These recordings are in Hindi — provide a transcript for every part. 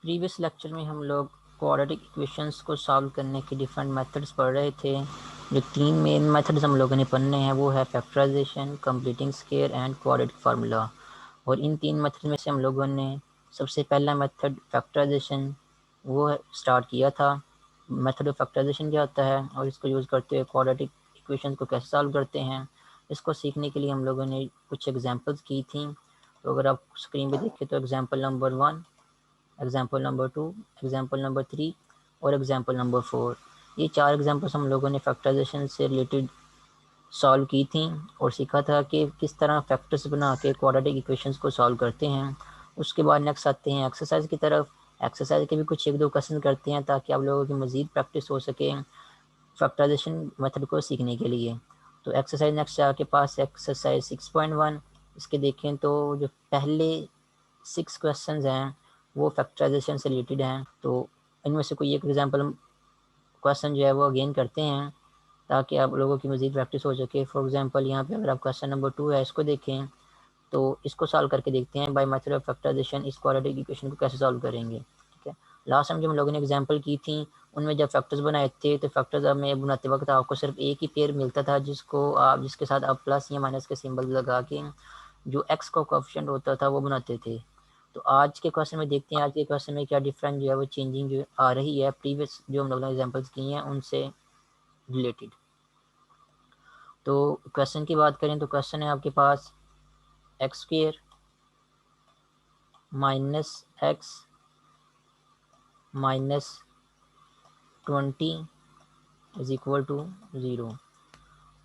प्रीवियस लेक्चर में हम लोग क्वाड्रेटिक इक्वेशंस को सॉल्व करने के डिफरेंट मेथड्स पढ़ रहे थे। जो तीन मेन मेथड्स हम लोगों ने पढ़ने हैं वो है factorization, completing square and quadratic formula. और इन तीन मेथड में से हम लोगों ने सबसे पहला मेथड फैक्टराइजेशन वो स्टार्ट किया था। मेथड ऑफ फैक्टराइजेशन क्या होता है और इसको यूज़ करते हुए क्वाड्रेटिक इक्वेशन को कैसे सॉल्व करते हैं, इसको सीखने के लिए हम लोगों ने कुछ एग्जांपल्स की थी। तो अगर आप स्क्रीन पे देखें तो example number 1, example number 2, example number 3 और एग्जाम्पल नंबर 4, ये चार एग्जाम्पल्स हम लोगों ने फैक्टराइजेशन से रिलेटेड सॉल्व की थी और सीखा था कि किस तरह फैक्टर्स बना के क्वाड्रेटिक इक्वेशंस को सॉल्व करते हैं। उसके बाद नेक्स्ट आते हैं एक्सरसाइज की तरफ। एक्सरसाइज के भी कुछ एक दो क्वेश्चन करते हैं ताकि आप लोगों की मज़ीद प्रैक्टिस हो सके फैक्टराइजेशन मेथड को सीखने के लिए। तो एक्सरसाइज नेक्स्ट आपके पास एक्सरसाइज 6.1। इसके देखें तो जो पहले 6 क्वेश्चंस हैं वो फैक्टराइजेशन से रिलेटेड हैं। तो इनमें से कोई एक एग्जांपल क्वेश्चन जो है वो अगेन करते हैं ताकि आप लोगों की मज़ीद प्रैक्टिस हो सके। फॉर एग्जांपल यहाँ पे अगर आप क्वेश्चन नंबर 2 है इसको देखें तो इसको सॉल्व करके देखते हैं बाय मेथड ऑफ फैक्टराइजेशन इस क्वाड्रेटिक इक्वेशन को कैसे सॉल्व करेंगे। ठीक है, लास्ट टाइम जब हम लोगों ने एग्जांपल की थी उनमें जब फैक्टर्स बनाए थे तो फैक्टर्स में बनाते वक्त आपको सिर्फ एक ही पेयर मिलता था जिसके साथ आप प्लस या माइनस के सिंबल लगा के जो एक्स का कोएफिशिएंट होता था वो बनाते थे। तो आज के क्वेश्चन में देखते हैं आज के क्वेश्चन में क्या डिफरेंट जो है वो चेंजिंग जो आ रही है प्रीवियस जो हम लोगों ने एग्जांपल्स किए हैं उनसे रिलेटेड। तो क्वेश्चन की बात करें तो क्वेश्चन है आपके पास x square minus x minus 20 is equal to 0।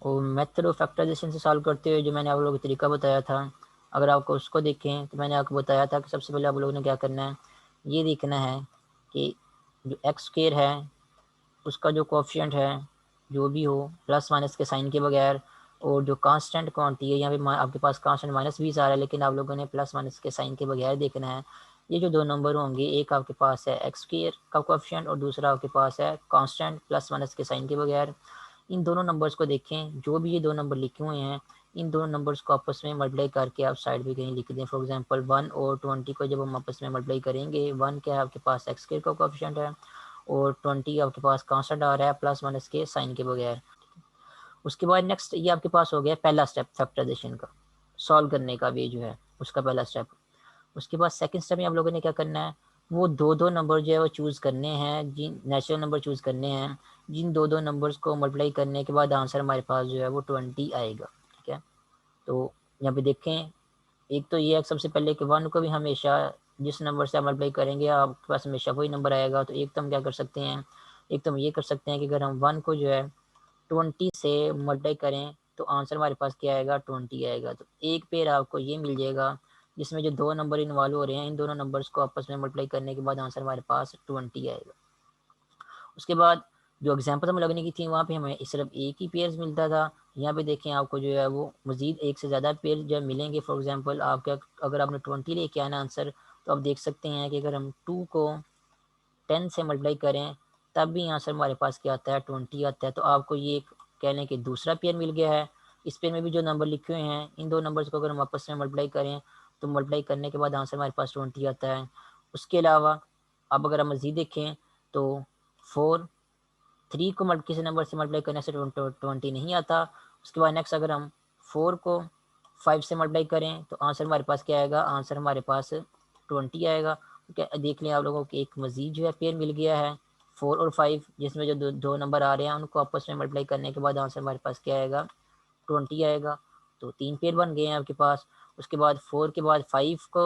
और मेथड ऑफ फैक्टराइजेशन से सॉल्व करते हुए जो मैंने आप लोगों को तरीका बताया था, अगर आपको उसको देखें तो मैंने आपको बताया था कि सबसे पहले आप लोगों ने क्या करना है, ये देखना है कि जो एक्स स्क्वायर है उसका जो कोएफिशिएंट है जो भी हो प्लस माइनस के साइन के बगैर, और जो कांस्टेंट क्वांटिटी है यहाँ पे आपके पास कांस्टेंट -20 आ रहा है लेकिन आप लोगों ने प्लस माइनस के साइन के बगैर देखना है। ये जो दो नंबर होंगे एक आपके पास है एक्स स्क्वायर का कोएफिशिएंट और दूसरा आपके पास है कांस्टेंट प्लस माइनस के साइन के बगैर। इन दोनों नंबर्स को देखें, जो भी ये दो नंबर लिखे हुए हैं इन दोनों नंबर्स को आपस में मल्टीप्लाई करके आप साइड पे कहीं लिख दें। फॉर एग्जांपल 1 और 20 को जब हम आपस में मल्टीप्लाई करेंगे, 1 क्या है आपके पास एक्स स्क्वायर का कोएफिशिएंट है और 20 आपके पास कांस्टेंट आ रहा है प्लस माइनस के साइन के बगैर। उसके बाद नेक्स्ट ये आपके पास हो गया पहला स्टेप फैक्टराइजेशन का सॉल्व करने का, वे जो है उसका पहला स्टेप। उसके बाद सेकंड स्टेप में आप लोगों ने क्या करना है, वो दो दो नंबर जो है वो चूज़ करने हैं, जिन नेचुरल नंबर चूज़ करने हैं जिन दो दो नंबर्स को मल्टीप्लाई करने के बाद आंसर हमारे पास जो है वो 20 आएगा। ठीक है, तो यहाँ पे देखें एक तो ये है सबसे पहले कि 1 को भी हमेशा जिस नंबर से आप मल्टीप्लाई करेंगे आपके पास हमेशा वही नंबर आएगा। तो एक तो हम क्या कर सकते हैं, एक तो हम ये कर सकते हैं कि अगर हम 1 को जो है 20 से मल्टीप्लाई करें तो आंसर हमारे पास क्या आएगा, 20 आएगा। तो एक पेयर आपको ये मिल जाएगा जिसमें जो दो नंबर इन्वॉल्व हो रहे हैं इन दोनों नंबर्स को आपस में मल्टीप्लाई करने के बाद आंसर हमारे पास 20 आएगा। उसके बाद जो एग्जांपल हम लगने की थी वहाँ पे हमें सिर्फ एक ही पेयर्स मिलता था। यहाँ पे देखें आपको जो है वो मज़ीद एक से ज़्यादा पेयर जब मिलेंगे। फॉर एग्जांपल आपका अगर आपने 20 लेके आना आंसर तो आप देख सकते हैं कि अगर हम 2 को 10 से मल्टीप्लाई करें तब भी आंसर हमारे पास क्या आता है, 20 आता है। तो आपको ये कह लें कि दूसरा पेयर मिल गया है। इस पेयर में भी जो नंबर लिखे हुए हैं इन दो नंबर्स को अगर हम आपस में मल्टीप्लाई करें तो मल्टीप्लाई करने के बाद आंसर हमारे पास 20 आता है। उसके अलावा अब अगर हम मज़ीद देखें तो 4 3 को किसी नंबर से मल्टीप्लाई करने से 20 नहीं आता। उसके बाद नेक्स्ट अगर हम 4 को 5 से मल्टीप्लाई करें तो आंसर हमारे पास क्या आएगा, आंसर हमारे पास 20 आएगा। तो क्या देख लें आप लोगों को एक मज़ीद जो है पेयर मिल गया है 4 और 5, जिसमें जो दो नंबर आ रहे हैं उनको आपस में मल्टीप्लाई करने के बाद आंसर हमारे पास क्या आएगा, 20 आएगा। तो 3 पेयर बन गए हैं आपके पास। उसके बाद 4 के बाद 5 को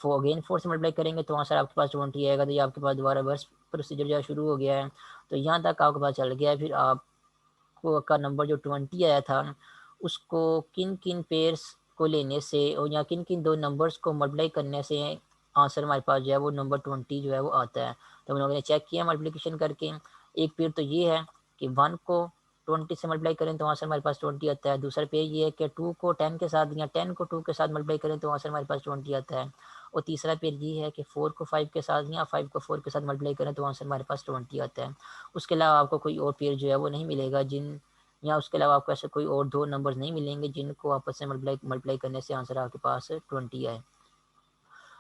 4 से मल्टीप्लाई करेंगे तो आंसर आपके पास 20 आएगा। तो ये आपके पास दोबारा वर्स प्रोसीजर जो है शुरू हो गया है। तो यहाँ तक आपके पास चल गया है। फिर आपको का नंबर जो 20 आया था उसको किन किन पेयर्स को लेने से और या किन किन दो नंबर्स को मल्टीप्लाई करने से आंसर हमारे पास जो है वो नंबर 20 जो है वो आता है। तो हम लोगों ने चेक किया मल्टीप्लिकेशन करके। एक पेयर तो ये है कि 1 को 20 से मल्टीप्लाई करें तो आंसर हमारे पास 20 आता है। दूसरा पेयर ये है कि 2 को 10 के साथ या 10 को 2 के साथ मल्टीप्लाई करें तो आंसर हमारे पास 20 आता है। और तीसरा पेयर ये है कि 4 को 5 के साथ या 5 को 4 के साथ मल्टीप्लाई करें तो आंसर हमारे पास 20 आता है। उसके अलावा आपको कोई और पेयर जो है वो नहीं मिलेगा जिन या उसके अलावा आपको ऐसे कोई और दो नंबर्स नहीं मिलेंगे जिनको आपस में मल्टीप्लाई करने से आंसर आपके पास 20 आए।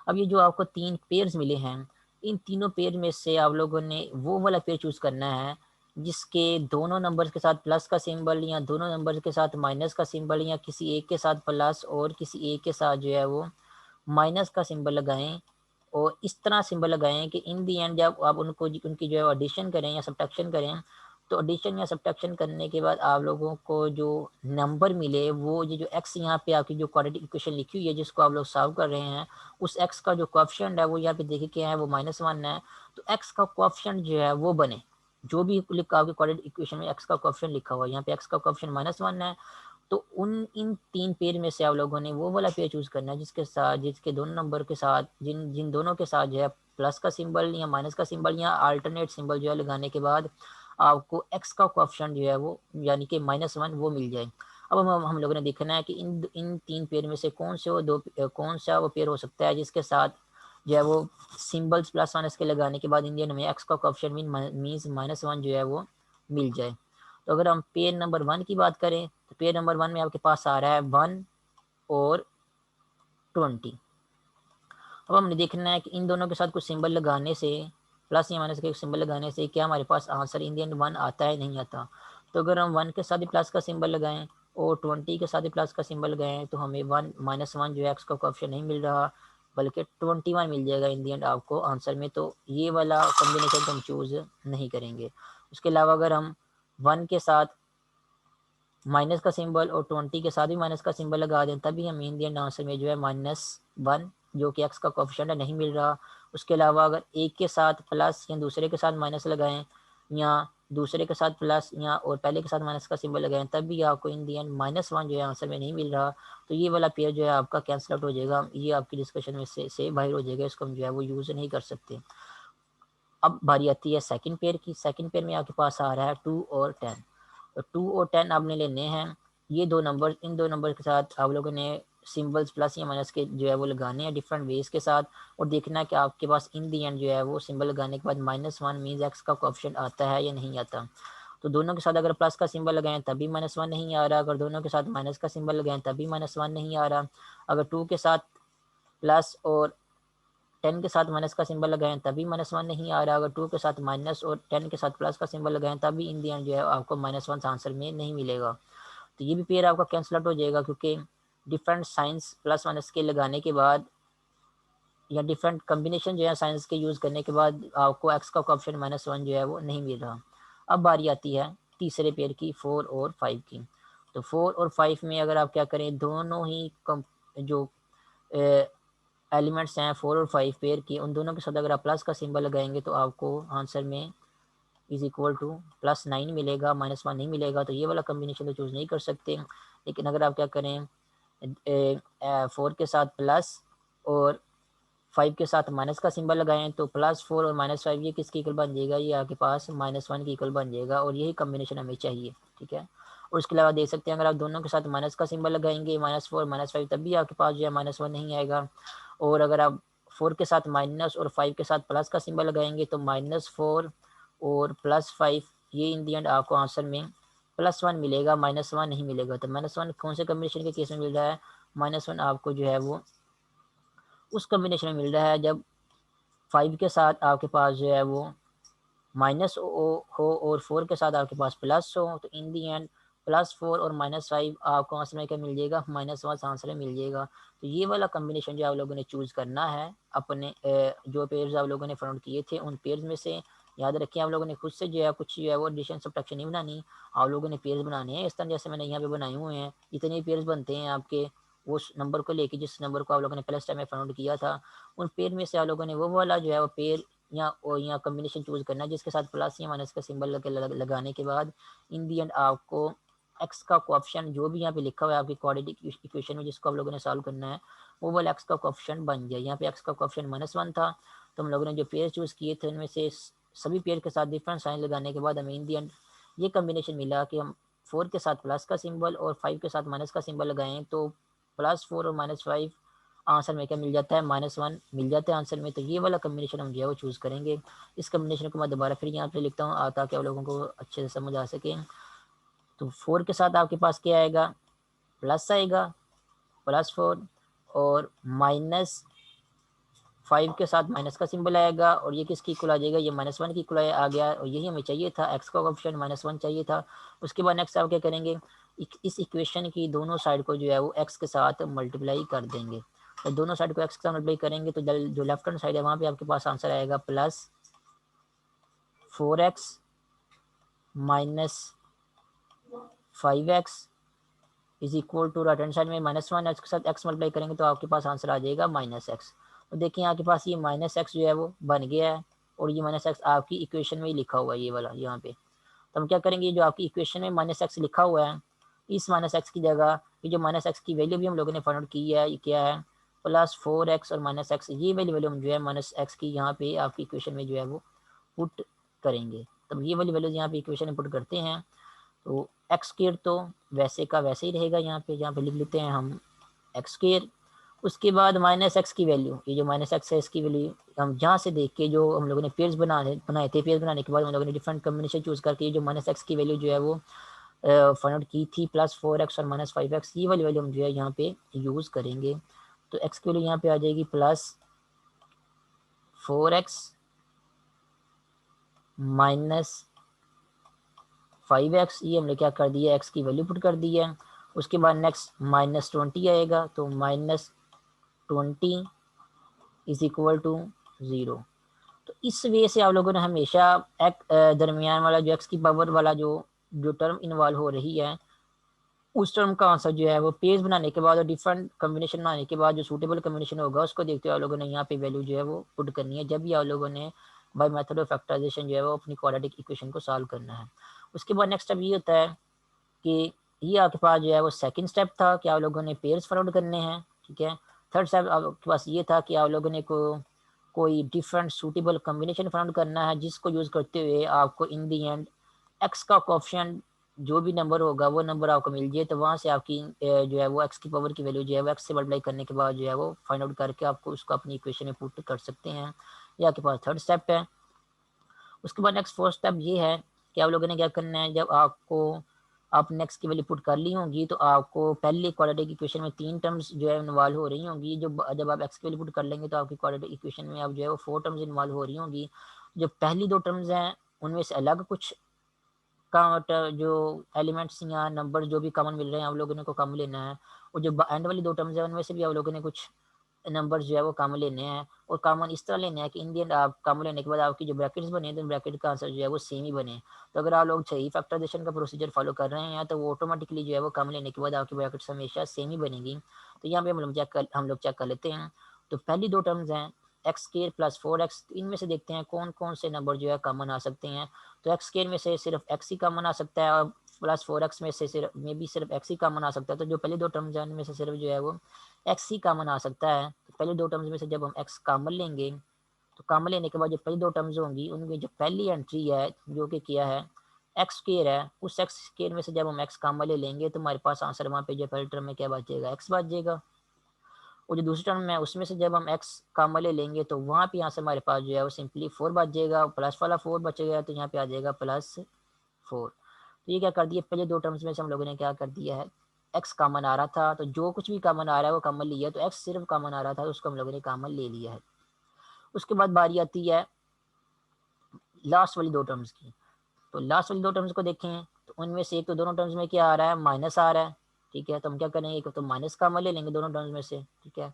अब ये जो आपको तीन पेयर्स मिले हैं इन तीनों पेयर में से आप लोगों ने वो वाला पेयर चूज़ करना है जिसके दोनों नंबर्स के साथ प्लस का सिंबल या दोनों नंबर्स के साथ माइनस का सिंबल या किसी एक के साथ प्लस और किसी एक के साथ जो है वो माइनस का सिंबल लगाएं, और इस तरह सिंबल लगाएं कि इन दी एंड जब आप उनको उनकी जो है एडिशन करें या सब्ट्रैक्शन करें, तो एडिशन या सब्ट्रैक्शन करने के बाद आप लोगों को जो नंबर मिले वो ये जो एक्स यहाँ पे आपकी जो क्वाड्रेटिक इक्वेशन लिखी हुई है जिसको आप लोग सॉल्व कर रहे हैं, उस एक्स का जो कोएफिशिएंट है वो यहाँ पे देखिए क्या है, वो -1 है। तो एक्स का कोएफिशिएंट जो है वो बने, जो भी लिखा आपकी क्वाड्रेटिक इक्वेशन में एक्स का कोएफिशिएंट लिखा हुआ है, यहाँ पे एक्स का कोएफिशिएंट -1 है। तो उन इन 3 पेयर में से आप लोगों ने वो वाला पेयर चूज़ करना है जिसके दोनों नंबर के साथ जिन जिन दोनों के साथ जो है प्लस का सिंबल या माइनस का सिंबल या अल्टरनेट सिंबल जो है लगाने के बाद आपको एक्स का कोएफिशिएंट जो है वो यानी कि -1 वो मिल जाए। अब हम लोगों ने देखना है कि इन 3 पेयर में से कौन सा वो पेयर हो सकता है जिसके साथ जो है वो सिंबल्स प्लस माइनस के लगाने के बाद इंडियन में एक्स का कोएफिशिएंट मीन्स -1 जो है वो मिल जाए। तो अगर हम पेयर नंबर 1 की बात करें तो पेयर नंबर 1 में आपके पास आ रहा है 1 और 20। अब हमने देखना है कि इन दोनों के साथ कुछ सिंबल लगाने से, प्लस या माइनस के सिंबल लगाने से क्या हमारे पास आंसर इन दी एंड 1 आता है नहीं आता। तो अगर हम 1 के साथ भी प्लस का सिंबल लगाएं और 20 के साथ भी प्लस का सिंबल लगाएं तो हमें 1 -1 जो है एक्स का कोएफिशिएंट नहीं मिल रहा, बल्कि 21 मिल जाएगा इन दी एंड आपको आंसर में। तो ये वाला कॉम्बिनेशन तो हम चूज़ नहीं करेंगे। उसके अलावा अगर हम 1 के साथ माइनस का सिंबल और 20 के साथ भी माइनस का सिंबल लगा दें तभी हमें इन दी एंड आंसर में जो है -1 जो कि एक्स का कोएफिशिएंट है नहीं मिल रहा। उसके अलावा अगर एक के साथ प्लस या दूसरे के साथ माइनस लगाएं या दूसरे के साथ प्लस या और पहले के साथ माइनस का सिंबल लगाएं तब भी आपको इन दी एंड -1 जो है आंसर में नहीं मिल रहा। तो ये वाला पेयर जो है आपका कैंसिल आउट हो जाएगा, ये आपकी डिस्कशन में से बाहर हो जाएगा, इसको हम जो है वो यूज़ नहीं कर सकते। अब बारी आती है सेकंड पेयर की। सेकंड पेयर में आपके पास आ रहा है 2 और 10। तो 2 और 10 आपने लेने हैं। ये दो नंबर, इन दो नंबर के साथ आप लोगों ने सिंबल्स प्लस या माइनस के जो है वो लगाने हैं डिफरेंट वेज के साथ, और देखना है कि आपके पास इन दी एंड जो है वो सिंबल लगाने के बाद -1 मीन्स एक्स का कोएफिशिएंट आता है या नहीं आता। तो दोनों के साथ अगर प्लस का सिंबल लगाएं तभी -1 नहीं आ रहा, अगर दोनों के साथ माइनस का सिंबल लगाएं तभी -1 नहीं आ रहा, अगर 2 के साथ प्लस और 10 के साथ माइनस का सिंबल लगाएं तभी -1 नहीं आ रहा, अगर 2 के साथ माइनस और 10 के साथ प्लस का सिंबल लगाएं तभी इन दी एंड जो है आपको -1 आंसर में नहीं मिलेगा। तो ये भी पेयर आपका कैंसिल आउट हो जाएगा, क्योंकि डिफरेंट साइंस प्लस माइनस के लगाने के बाद या डिफरेंट कॉम्बिनेशन जो है साइंस के यूज़ करने के बाद आपको एक्स का कोएफिशिएंट -1 जो है वो नहीं मिल रहा। अब बारी आती है तीसरे पेयर की, 4 और 5 की। तो 4 और 5 में अगर आप क्या करें, दोनों ही जो एलिमेंट्स हैं 4 और 5 पेयर की, उन दोनों के साथ अगर आप प्लस का सिंबल लगाएंगे तो आपको आंसर में इज इक्वल टू +9 मिलेगा, -1 नहीं मिलेगा। तो ये वाला कॉम्बिनेशन तो चूज़ नहीं कर सकते। लेकिन अगर आप क्या करें, 4 के साथ प्लस और 5 के साथ माइनस का सिंबल लगाएं तो +4 और -5 ये किसकी इक्वल बन जाएगा, ये आपके पास -1 की इक्वल बन जाएगा, और यही कॉम्बिनेशन हमें चाहिए। ठीक है। और उसके अलावा देख सकते हैं अगर आप दोनों के साथ माइनस का सिंबल लगाएंगे, -4 -5 तब भी आपके पास जो है -1 नहीं आएगा। और अगर आप 4 के साथ माइनस और 5 के साथ प्लस का सिंबल लगाएंगे तो -4 और +5 ये इन दी एंड आपको आंसर में +1 मिलेगा, -1 नहीं मिलेगा। तो -1 कौन से कॉम्बिनेशन के केस में मिल रहा है, -1 आपको जो है वो उस कॉम्बिनेशन में मिल रहा है जब 5 के साथ आपके पास जो है वो माइनस हो और 4 के साथ आपके पास प्लस हो। तो इन दी एंड +4 और -5 आपको आंसर में क्या मिल जाएगा, -1 आंसर में मिल जाएगा। तो ये वाला कॉम्बिनेशन जो आप लोगों ने चूज़ करना है अपने जो पेयर्स आप लोगों ने फाउंड किए थे उन पेयर्स में से। याद रखिए आप लोगों ने खुद से जो है कुछ जो है वो एडिशन सब्ट्रैक्शन नहीं बनानी, आप लोगों ने पेयर्स बनाने हैं इस तरह जैसे मैंने यहाँ पे बनाए हुए हैं। जितने पेयर्स बनते हैं आपके उस नंबर को लेके जिस नंबर को आप लोगों ने पहले स्टेप में फाउंड किया था, उन पेयर में से आप लोगों ने वो वाला जो है वो पेयर या कॉम्बिनेशन चूज़ करना है जिसके साथ प्लस या माइनस का सिंबल लगाने के बाद इन दी एंड आपको एक्स का कोएफिशिएंट जो भी यहाँ पे लिखा हुआ है आपकी क्वाड्रेटिक इक्वेशन में जिसको आप लोगों ने सॉल्व करना है, वो वाला एक्स का कोएफिशिएंट बन जाए। यहाँ पे एक्स का कोएफिशिएंट -1 था, तो हम लोगों ने जो पेयर चूज़ किए थे उनमें से सभी पेयर के साथ डिफरेंट साइन लगाने के बाद हमें इन दी एंड ये कॉम्बिनेशन मिला कि हम 4 के साथ प्लस का सिंबल और 5 के साथ माइनस का सिंबल लगाएं तो +4 और -5 आंसर में क्या मिल जाता है, -1 मिल जाता है आंसर में। तो ये वाला कॉम्बिनेशन हम जो है वो चूज़ करेंगे। इस कॉम्बिनेशन को मैं दोबारा फिर यहाँ पे लिखता हूँ ताकि आप लोगों को अच्छे से समझ आ सके। तो 4 के साथ आपके पास क्या आएगा, प्लस आएगा, +4 और 5 के साथ माइनस का सिंबल आएगा और ये किसकी इक्वल आ जाएगा, ये -1 की इक्वल आ गया और यही हमें चाहिए था, एक्स का कोएफिशिएंट -1 चाहिए था। उसके बाद नेक्स्ट आप क्या करेंगे, इस इक्वेशन की दोनों साइड को जो है वो एक्स के साथ मल्टीप्लाई कर देंगे। तो दोनों साइड को एक्स के साथ मल्टीप्लाई करेंगे तो जो लेफ्ट हैंड साइड है वहाँ पे आपके पास आंसर आएगा +4x -5x is equal to, right hand side में -1 एक्स के साथ एक्स मल्टीप्लाई करेंगे तो आपके पास आंसर आ जाएगा -x। तो देखिए आपके पास ये -x जो है वो बन गया है और ये -x आपकी इक्वेशन में ही लिखा हुआ है, ये वाला यहाँ पे। तो हम क्या करेंगे, जो आपकी इक्वेशन में -x लिखा हुआ है, इस -x की जगह ये जो -x की वैल्यू भी हम लोगों ने फाइंड आउट की है, ये क्या है +4x और -x, ये वैल्यू हम जो है -x की यहाँ पे आपकी इक्वेशन में जो है वो पुट करेंगे। तब ये वाली वैल्यूज यहाँ पे इक्वेशन में पुट करते हैं तो एक्स स्क्वायर तो वैसे का वैसे ही रहेगा, यहाँ पे लिख लेते हैं हम एक्स स्क्वायर। उसके बाद -x की वैल्यू, ये जो -x है इसकी वैल्यू हम जहाँ से देख के, जो हम लोगों ने पेयर्स बनाए थे, पेयर्स बनाने के बाद हम लोगों ने डिफरेंट कम्बिनेशन चूज करके ये जो -x की वैल्यू जो है वो फाइंड आउट की थी +4x और -5x, ये वाली वैल्यू हम जो है यहाँ पे यूज़ करेंगे। तो x की वैल्यू यहाँ पे आ जाएगी +4x -5x, ये हमने क्या कर दिया, x की वैल्यू पुट कर दी है। उसके बाद नेक्स्ट -20 आएगा तो -20 इज इक्वल टू 0। तो इस वे से आप लोगों ने हमेशा दरमियान वाला जो एक्स की पावर वाला जो टर्म इन्वॉल्व हो रही है, उस टर्म का आंसर जो है वो पेज बनाने के बाद और डिफरेंट कम्बिनेशन बनाने के बाद जो सूटेबल कम्बिनेशन होगा उसको देखते हुए आप लोगों ने यहाँ पे वैल्यू जो है वो पुट करनी है, जब भी आप लोगों ने बाय मेथड ऑफ फैक्टराइजेशन जो है वो अपनी क्वाड्रेटिक इक्वेशन को सॉल्व करना है। उसके बाद नेक्स्ट स्टेप ये होता है कि ये आपके पास जो है वो सेकंड स्टेप था कि आप लोगों ने पेयर्स फाइंड आउट करने हैं, ठीक है। थर्ड स्टेप आपके पास ये था कि आप लोगों ने कोई different suitable combination find out करना है, जिसको यूज़ करते हुए आपको इन दी एंड एक्स का कोएफिशिएंट जो भी नंबर होगा वो नंबर आपको मिल जाए, तो वहाँ से आपकी जो है वो एक्स की पावर की वैल्यू जो है वो एक्स से मल्टीप्लाई करने के बाद जो है वो फाइंड आउट करके आपको उसको अपनी इक्वेशन में पुट कर सकते हैं। ये आपके पास थर्ड स्टेप है। उसके बाद नेक्स्ट फोर्थ स्टेप ये है कि आप लोगों ने क्या करना है, जब आपको आप नेक्स्ट की वैल्यू पुट कर ली होंगी तो आपको पहली क्वाड्रेटिक इक्वेशन में 3 टर्म्स जो है इन्वॉल्व हो रही होंगी, जो जब आप एक्स की वैल्यू पुट कर लेंगे तो आपकी क्वाड्रेटिक इक्वेशन में आप जो है वो 4 टर्म्स इन्वॉल्व हो रही होंगी। जो पहली 2 टर्म्स हैं उनमें से अलग कुछ का जो एलिमेंट्स या नंबर जो भी कॉमन मिल रहे हैं आप लोगों ने को कॉमन लेना है, और जो एंड वाली 2 टर्म्स है उनमें से भी आप लोगों ने कुछ नंबर जो है वो कॉमन लेने हैं, और कॉमन इस तरह लेने हैं कि इन दी एंड आप कॉमन लेने के बाद आपकी जो ब्रैकेट्स बने तो ब्रैकेट का आंसर जो है वो सेम ही बने। तो अगर आप लोग सही फैक्टराइजेशन का प्रोसीजर फॉलो कर रहे हैं तो वो ऑटोमेटिकली जो है वो कॉमन लेने के बाद आपकी ब्रैकेट्स हमेशा सेम ही बनेगी। तो यहाँ पे हम लोग चेक कर लेते हैं। तो पहली 2 टर्म्स हैं एक्स स्क्वायर +4x, इनमें से देखते हैं कौन कौन से नंबर जो है कॉमन आ सकते हैं। तो एक्स स्क्वायर में से सिर्फ एक्स ही कॉमन आ सकता है और +4x में से सिर्फ एक्स ही कॉमन आ सकता है। तो जो पहली 2 टर्म्स हैं उनमें से सिर्फ जो है वो एक्स ही कॉमन आ सकता है। तो पहले 2 टर्म्स में से जब हम एक्स कॉमन लेंगे तो कॉमन लेने के बाद जो पहली 2 टर्म्स होंगी उनमें जो पहली एंट्री है जो कि किया है एक्स स्क्वायर है, उस एक्स स्क्वायर में से जब हम एक्स कॉमन ले लेंगे तो हमारे पास आंसर वहाँ पे जो पहले टर्म में क्या बचेगा, एक्स बचेगा। और जो दूसरी टर्म है उसमें से जब हम एक्स कॉमन ले लेंगे तो वहाँ पे यहाँ से हमारे पास जो है वो सिंपली 4 बच जाएगा, प्लस वाला 4 बचेगा तो यहाँ पे आ जाएगा +4। तो ये क्या कर दिया, पहले 2 टर्म्स में से हम लोगों ने क्या कर दिया है, एक्स कॉमन आ रहा था तो जो कुछ भी कॉमन आ रहा है वो कॉमन लिया, तो एक्स सिर्फ कॉमन आ रहा था तो उसको हम लोगों ने कॉमन ले लिया है। उसके बाद बारी आती है लास्ट वाली 2 टर्म्स की। तो लास्ट वाली 2 टर्म्स को देखें तो उनमें से एक तो दोनों टर्म्स में क्या आ रहा है, माइनस आ रहा है, ठीक है। तो हम क्या करेंगे, एक तो माइनस कॉमन ले लेंगे दोनों टर्म्स में से, ठीक है।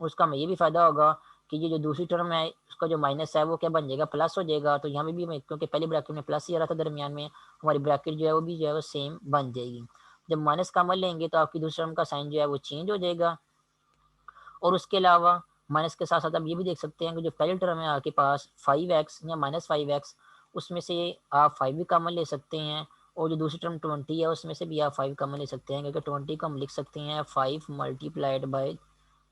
उसका हमें ये भी फायदा होगा कि ये जो दूसरी टर्म है उसका जो माइनस है वो क्या बन जाएगा, प्लस हो जाएगा। तो यहाँ पे भी क्योंकि पहले ब्रैकेट में प्लस ही आ रहा था दरमियान में, हमारी ब्रैकेट जो है वो भी जो है वो सेम बन जाएगी। जब माइनस कॉमन लेंगे तो आपकी दूसरी टर्म का साइन जो है वो चेंज हो जाएगा। और उसके अलावा माइनस के साथ साथ आप ये भी देख सकते हैं कि जो पहली टर्म है आपके पास 5x या -5x, उसमें से आप 5 भी कॉमन ले सकते हैं, और जो दूसरी टर्म 20 है उसमें से भी आप 5 कॉमन ले सकते हैं, क्योंकि 20 को हम लिख सकते हैं 5 multiplied by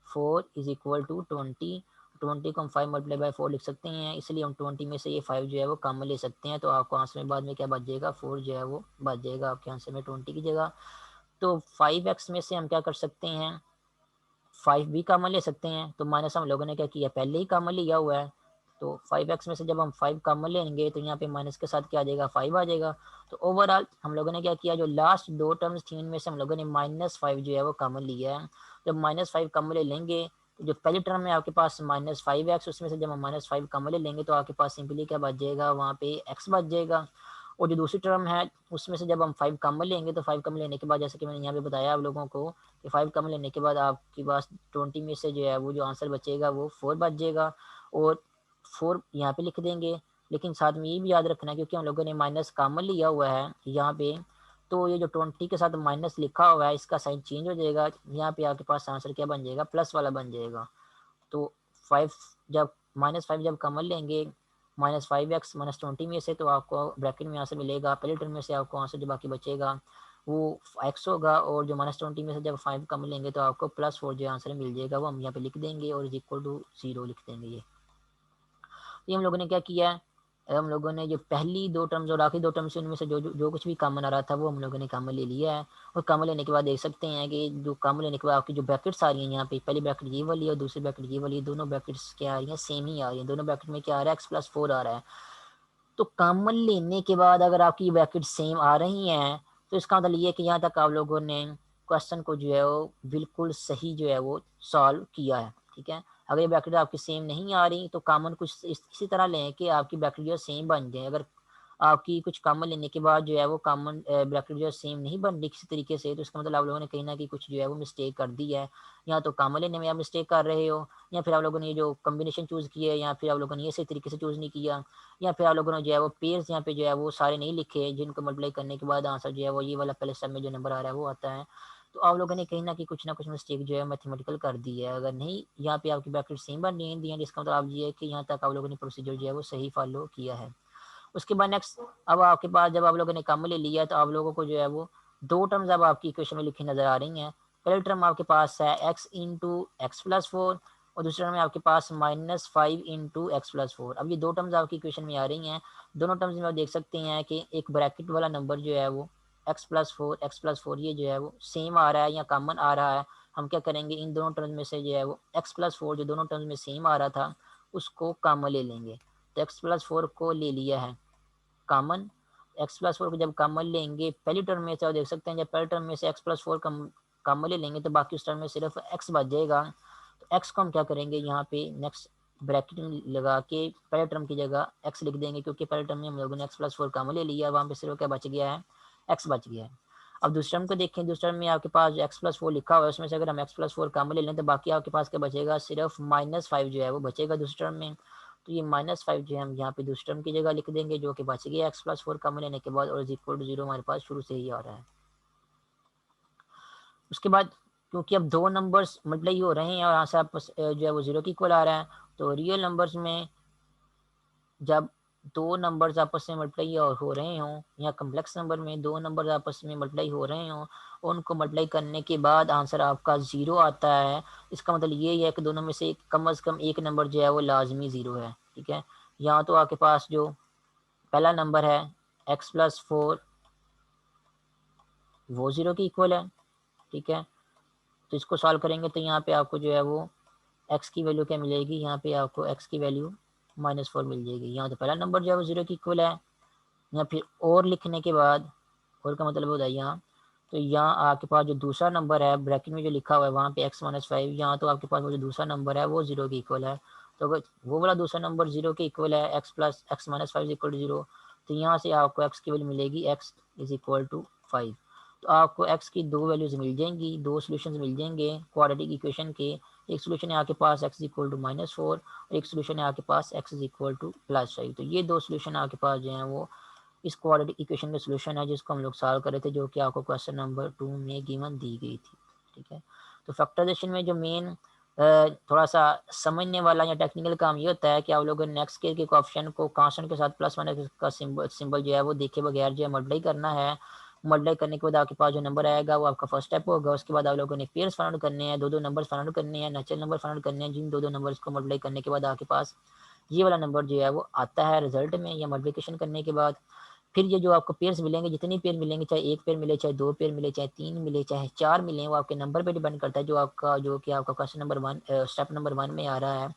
4 is equal to 20। 20 को हम 5 मल्टीप्लाई बाई 4 लिख सकते हैं, इसलिए हम 20 में से ये 5 जो है वो कॉमन ले सकते हैं। तो आपको आंसर में बाद में क्या बच जाएगा, 4 जो है वो बच जाएगा आपके आंसर में 20 की जगह। तो 5x में से हम क्या कर सकते हैं, 5 भी कॉमन ले सकते हैं। तो माइनस हम लोगों ने क्या किया, पहले ही कॉमन लिया हुआ है। तो 5x में से जब हम 5 कॉमन लेंगे तो यहाँ पे माइनस के साथ क्या आ जाएगा, 5 आ जाएगा। तो ओवरऑल हम लोगों ने क्या किया, जो लास्ट 2 टर्म्स थी उनमें से हम लोगों ने -5 जो है वो कॉमन लिया है। जब -5 कॉमन ले लेंगे तो जो पहली टर्म में आपके पास -5x, उसमें से जब हम -5 कॉमन ले लेंगे तो आपके पास सिंपली क्या बच जाएगा, वहाँ पे x बच जाएगा। और जो दूसरी टर्म है उसमें से जब हम 5 कॉमन लेंगे तो 5 कॉमन लेने के बाद जैसे कि मैंने यहाँ पे बताया आप लोगों को कि 5 कॉमन लेने के बाद आपके पास 20 में से जो है वो जो आंसर बचेगा वो 4 बच जाएगा, और 4 यहाँ पे लिख देंगे। लेकिन साथ में ये भी याद रखना है क्योंकि हम लोगों ने माइनस कॉमन लिया हुआ है यहाँ पे, तो ये जो 20 के साथ माइनस लिखा हुआ है इसका साइन चेंज हो जाएगा, यहाँ पे आपके पास आंसर क्या बन जाएगा, प्लस वाला बन जाएगा। तो 5 जब -5 जब कॉमन लेंगे -5x -20 में से तो आपको ब्रैकेट में आंसर मिलेगा, पहले टर्म में से आपको आंसर जो बाकी बचेगा वो x होगा, और जो -20 में से जब 5 कॉमन लेंगे तो आपको +4 जो आंसर मिल जाएगा वो हम यहाँ पे लिख देंगे और इक्वल टू 0 लिख देंगे। ये हम लोगों ने क्या किया है, हम लोगों ने जो पहली 2 टर्म्स और आखिरी 2 टर्म्स उनमें से जो कुछ भी कॉमन आ रहा था वो हम लोगों ने कॉमन ले लिया है। और कॉमन लेने के बाद देख सकते हैं कि जो कॉमन लेने के बाद आपकी जो ब्रैकेट्स आ रही हैं यहाँ पे, पहली ब्रैकेट ये वाली और दूसरी ब्रैकेट ये वाली, दोनों ब्रैकेट्स क्या आ रही हैं, सेम ही आ रही हैं। दोनों ब्रैकेट में क्या आ रहा है, x+4 आ रहा है। तो कॉमन लेने के बाद अगर आपकी ब्रैकेट सेम आ रही हैं तो इसका मतलब ये है कि यहाँ तक आप लोगों ने क्वेश्चन को जो है वो बिल्कुल सही जो है वो सॉल्व किया है। ठीक है, अगर ये ब्रैकेट आपकी सेम नहीं आ रही तो कॉमन कुछ इसी तरह लें कि आपकी ब्रैकेट जो है सेम बन जाए। अगर आपकी कुछ कॉमन लेने के बाद जो है वो कॉमन ब्रैकेट जो है सेम नहीं बन रही किसी तरीके से, तो इसका मतलब आप लोगों ने कहीं ना कहीं कुछ जो है वो मिस्टेक कर दी है। या तो कॉमन लेने में आप मिस्टेक कर रहे हो, या फिर आप लोगों ने ये जो कॉम्बिनेशन चूज़ किया है या फिर आप लोगों ने ये सही तरीके से चूज़ नहीं किया, या फिर आप लोगों ने जो है वो पेयर्स यहाँ पे जो है वो सारे नहीं लिखे जिनको मल्टीप्लाई करने के बाद आंसर जो है वो ये वाला पहले स्टेप में जो नंबर आ रहा है वो आता है। तो आप लोगों ने कहीं ना कहीं कुछ ना कुछ मिस्टेक जो है मैथमेटिकल कर दी है। अगर नहीं यहाँ पे आपकी ब्रैकेट सेम बन रही है इसका मतलब आप ये है कि यहाँ तक आप लोगों ने प्रोसीजर जो है वो सही फॉलो किया है। उसके बाद नेक्स्ट, अब आपके पास जब आप लोगों ने कॉमन ले लिया तो आप लोगों को जो है वो 2 टर्म्स अब आपकी इक्वेशन में लिखी नजर आ रही हैं। पहली टर्म आपके पास है x इंटू x+4, और दूसरे टर्म में आपके पास -5 इंटू x+4। अब ये 2 टर्म्स आपकी इक्वेशन में आ रही हैं। दोनों टर्म्स में आप देख सकते हैं कि एक ब्रैकेट वाला नंबर जो है वो x+4 ये जो है वो सेम आ रहा है या कॉमन आ रहा है। हम क्या करेंगे, इन दोनों टर्म्स में से जो है वो x+4 जो दोनों टर्म्स में सेम आ रहा था उसको कॉमन ले लेंगे। तो x+4 को ले लिया है कॉमन। x+4 को जब कॉमन लेंगे पहली टर्म में से, आप देख सकते हैं जब पहली टर्म में से x+4 कॉमन ले लेंगे तो बाकी उस टर्म में सिर्फ x बच जाएगा। तो x को हम क्या करेंगे, यहाँ पे नेक्स्ट ब्रैकेट लगा के पहले टर्म की जगह x लिख देंगे, क्योंकि पहले टर्म में हम लोगों ने x+4 कॉमन ले लिया, वहाँ पे सिर्फ क्या बच गया है, x बच गया है। अब दूसरे टर्म को देखें, दूसरे टर्म में आपके पास जो x+4 लिखा हुआ है उसमें से अगर हम x+4 कॉमन ले लें तो बाकी आपके पास क्या बचेगा, सिर्फ -5 जो है वो बचेगा दूसरे टर्म में। तो ये -5 जो है हम यहाँ पे दूसरे टर्म की जगह लिख देंगे जो कि बच गया x+4 कॉमन लेने के बाद, और इक्वल टू 0 हमारे पास शुरू से ही आ रहा है। उसके बाद क्योंकि अब 2 नंबर्स मल्टीप्लाई हो रहे हैं और यहाँ से आपस जो है वो 0 के इक्वल आ रहा है, तो रियल नंबर्स में जब 2 नंबर्स आपस में मल्टीप्लाई हो रहे हों या कम्प्लेक्स नंबर में 2 नंबर्स आपस में मल्टीप्लाई हो रहे हों, उनको मल्टीप्लाई करने के बाद आंसर आपका 0 आता है, इसका मतलब ये है कि दोनों में से कम से कम एक नंबर जो है वो लाजमी 0 है। ठीक है, यहाँ तो आपके पास जो पहला नंबर है x+4 वो 0 के इक्वल है। ठीक है, तो इसको सॉल्व करेंगे तो यहाँ पे आपको जो है वो x की वैल्यू क्या मिलेगी, यहाँ पे आपको x की वैल्यू -4 मिल जाएगी। यहाँ तो पहला नंबर जो है वो 0 के इक्वल है, या फिर और लिखने के बाद, और का मतलब होता है यहाँ, तो यहाँ आपके पास जो दूसरा नंबर है ब्रैकेट में जो लिखा हुआ है वहाँ पे x-5, यहाँ तो आपके पास वो जो दूसरा नंबर है वो 0 के इक्वल है। तो अगर वो वाला दूसरा नंबर 0 के इक्वल है, x+x-5 इक्वल टू 0, तो यहाँ से आपको x की वैल्यू मिलेगी x इज इक्वल टू 5। तो आपको x की 2 वैल्यूज मिल जाएंगी, 2 सोल्यूशन मिल जाएंगे क्वाड्रेटिक इक्वेशन के। एक सोल्यूशन है आपके पास x इक्वल टू -4, और एक सोल्यूशन है आपके पास x इज इक्वल टू +5। तो ये 2 सोल्यूशन आपके पास जो है वो इस क्वाड्रेटिक इक्वेशन का सॉल्यूशन है जिसको हम लोग सॉल्व कर रहे थे, जो कि आपको क्वेश्चन नंबर 2 में गिवन दी गई थी। ठीक है, तो फैक्टराइजेशन में जो मेन थोड़ा सा समझने वाला या टेक्निकल काम ये होता है कि आप लोगों ने नेक्स्ट के ऑप्शन को कांस्टेंट के साथ प्लस माइनस का सिंबल जो है वो देखे बगैर जो है मल्टीप्लाई करना है। मल्टीप्लाई करने के बाद आपके पास जो नंबर आएगा वो आपका फर्स्ट स्टेप होगा। उसके बाद आप लोगों ने पेयर्स फाइंड आउट करने हैं, 2 नंबर फाइंड आउट करने हैं, नेचुरल नंबर फाइंड आउट करने हैं, जिन 2 नंबर्स को मल्टीप्लाई करने के बाद आपके पास ये वाला नंबर जो है वो आता है रिजल्ट में, या मल्टीप्लिकेशन करने के बाद। फिर ये जो आपको पेयर्स मिलेंगे, जितनी पेयर मिलेंगे, चाहे 1 पेयर मिले, चाहे 2 पेयर मिले, चाहे 3 मिले, चाहे 4 मिले, वो आपके नंबर पे डिपेंड करता है जो कि आपका क्वेश्चन नंबर 1 स्टेप नंबर 1 में आ रहा है।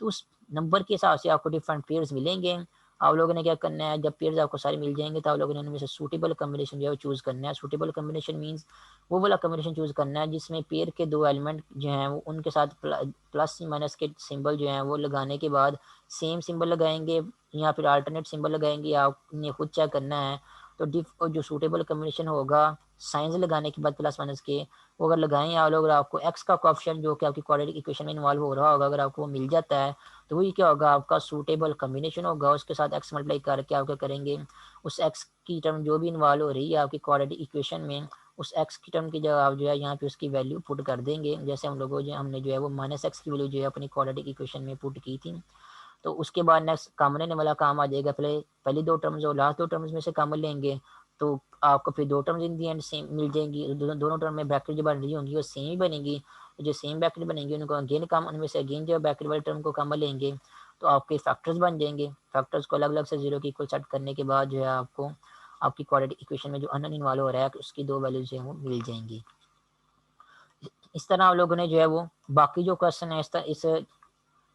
तो उस नंबर के हिसाब से आपको डिफरेंट पेयर्स मिलेंगे। आप लोगों ने क्या करना है, जब पेयर्स आपको सारे मिल जाएंगे तो आप लोगों ने उनमें से सूटेबल कम्बिनेशन जो है वो चूज़ करना है। सूटेबल कम्बिनेशन मीन्स वो वाला कम्बिनेशन चूज़ करना है जिसमें पेयर के दो एलिमेंट जो हैं वो उनके साथ प्लस माइनस के सिंबल जो हैं वो लगाने के बाद सेम सिंबल लगाएंगे या फिर अल्टरनेट सिंबल लगाएंगे, आपने खुद चेक करना है। तो जो सूटेबल कम्बिनेशन होगा साइंस लगाने के बाद प्लस माइनस के, वो अगर लगाएं आप लोग, अगर आपको एक्स का कोएफिशिएंट जो कि आपकी क्वाड्रेटिक इक्वेशन में इन्वॉल्व हो रहा होगा, अगर आपको वो मिल जाता है तो वही क्या होगा, आपका सूटेबल कम्बिनेशन होगा। उसके साथ एक्स मल्टीप्लाई करके आप क्या करेंगे, उस एक्स की टर्म जो भी इन्वॉल्व हो रही है आपकी क्वाड्रेटिक इक्वेशन में, उस एक्स की टर्म की जगह आप जो है यहाँ पे उसकी वैल्यू पुट कर देंगे। जैसे हम लोगों जो हमने जो है वो माइनस एक्स की वैल्यू जो है अपनी क्वाड्रेटिक इक्वेशन में पुट की थी। तो उसके बाद नेक्स्ट कॉमन लेने वाला काम आ जाएगा, पहली दो टर्म्स और लास्ट दो टर्म्स में से कॉमन लेंगे तो आपको फिर दो terms in the end same मिल जाएंगी। दोनों टर्म में ब्रैकेट जो बन रही होंगी वो सेम ही बनेगी। तो जो सेम ब्रैकेट बनेंगी उनको अगेन कॉमन में से अगेन जो ब्रैकेट वाले टर्म को कॉमन लेंगे तो आपके फैक्टर्स बन जाएंगे। फैक्टर्स को अलग अलग से जीरो की इक्वल सेट करने के बाद जो है आपको आपकी क्वाड्रेटिक इक्वेशन में जो अननोन इन्वॉल्व हो रहा है उसकी दो वैल्यूज जो है वो मिल जाएंगी। इस तरह आप लोगों ने जो है वो बाकी जो क्वेश्चन है इस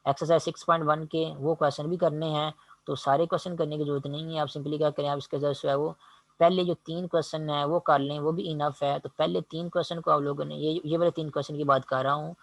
एक्सरसाइज 6.1 के वो क्वेश्चन भी करने हैं। तो सारे क्वेश्चन करने की जरूरत नहीं है, आप सिंपली क्या करें, आप इसके जस्ट जो है वो पहले जो 3 क्वेश्चन है वो कर लें, वो भी इनफ है। तो पहले 3 क्वेश्चन को आप लोगों ने ये वाले 3 क्वेश्चन की बात कर रहा हूँ,